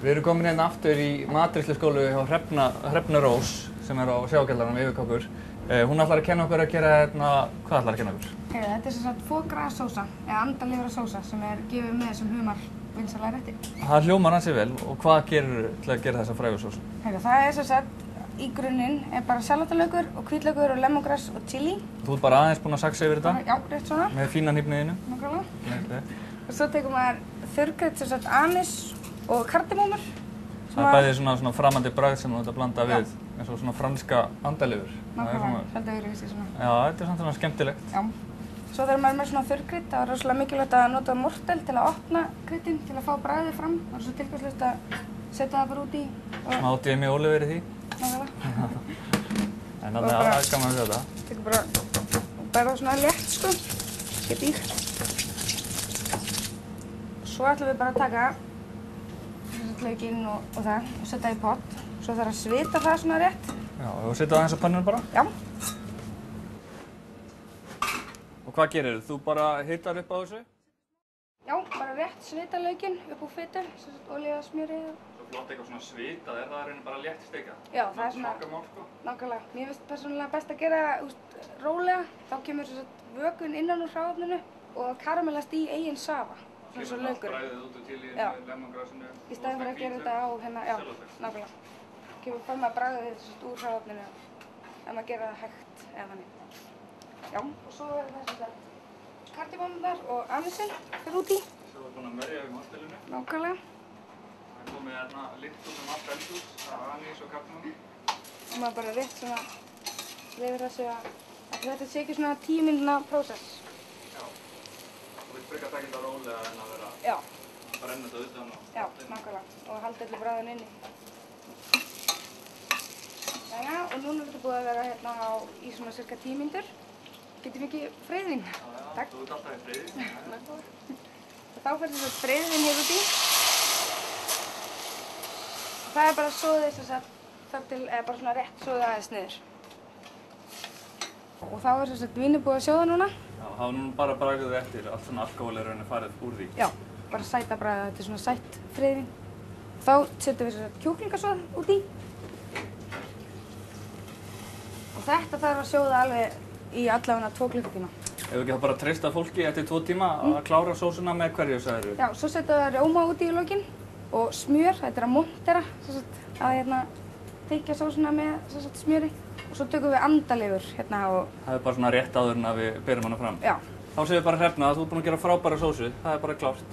Við erum komin hérna aftur í matreiðsluskólu hjá Hrefnu Rós sem er á Sjávarkjallaranum yfir okkur. Hún ætlar að kenna okkur að gera hérna, hvað ætlar að kenna okkur? Þetta er sem sagt foie gras sósa, eða andalifra sósa sem er gefið með þessum humar vinsæla rétti. Það hljómar ansi vel og hvað gerir til að gera þessa frægu sósu? Það er sem sagt, í grunninn er bara salatalaukur og hvítlaukur og lemongrass og chili. Þú ert bara aðeins búinn að saxa yfir þetta? Já, rétt svona. Með fína hnífniðinu? Nákvæmlega. Og svo tekur maður þurrkrydd sem sagt anís og kardamómur. Það er bæði svona framandi bragð sem þú ert að blanda við, eins og svona franska andalifur. Nákvæmlega, svolítið öðruvísi svona. Já, þetta er samt svona skemmtilegt. Já. Svo þegar maður er með svona þurrkrydd, þá er rosalega mikilvægt að nota mortel til að opna kryddin, til að fá bragðið fram. Það er svo tilgangslaust að setja það bara út í. Smá Jamie Oliver í því. Nákvæmlega. En þannig að það er gaman að sjá þetta. Tekur bara svona létt sko, ekki dýrt. Svo ætlum við bara að taka laukinn og það og setja í pott. Svo þarf að svita það svona rétt. Já, og setja það aðeins á pannuna bara? Já. Og hvað gerir þú? Þú bara hitar upp á þessu? Já, bara rétt svita laukinn upp úr fitu, sem sagt olíu og smjöri. Svo flott eitthvað svona svitað, er það raunin bara létt steika? Já, það er svona smakamál sko? Nákvæmlega. Mér finnst persónulega best að gera rólega. Þá kemur sem sagt vökvinn innan úr hráefninu og karamellast í eigin safa. Eins og laukur. Bræðið út úr chili, lemongrassinu. Í staðinn fyrir að gera þetta á hérna, já, nákvæmlega. Kemur fram að bragðið úr hráefninu ef maður gera það hægt eða þannig. Já, og svo er það sem sagt kardamómurnar og anísinn fyrir út í. Svo er búin að merja við mortelinu. Nákvæmlega. Það er komið hérna lykt út allt eldhús, anís og kardamómur. Og maður bara rétt svona leyfir þessu að þetta sé ekki svona 10 mínútna prósess. Já. Þú vilt frekar taka þetta rólega en að vera að brenna þetta utan á. Já, nákvæmlega. Og halda öllu bragðinu inni. Jæja, og núna er þetta búið að vera hérna í svona cirka 10 mínútur. Getum við ekki freyðin? Já, takk. Þú ert alltaf í freyði. Nákvæmlega. Og þá fer þessi freyðin hér út í. Það er bara soðið þess að þar til, eða bara svona rétt soðið aðeins niður. Og þá er þess að vínið búið að sjóða núna. Já, það var núna bara bragðið eftir, allt svona alkóhól er raunin farið úr því. Já, bara sæta bragðið, þetta er svona sætt freyðin. Þá setjum við þess að kjúklingasoð út í. Og þetta þarf að sjóða alveg í allavega 2 klukkutíma. Ef við ekki þá bara treysta fólki eftir 2 tíma að klára sósuna með hverju, sagðirðu? Já, svo setjum við rjóma út í lokin og smjör, þetta er að montera, að þykkja sósuna með smjöri. Og svo tökum við andalifur hérna og... Það er bara svona rétt áður en að við berum hana fram. Já. Þá segir bara Hrefna að þú ert búin að gera frábæra sósu, það er bara klárt.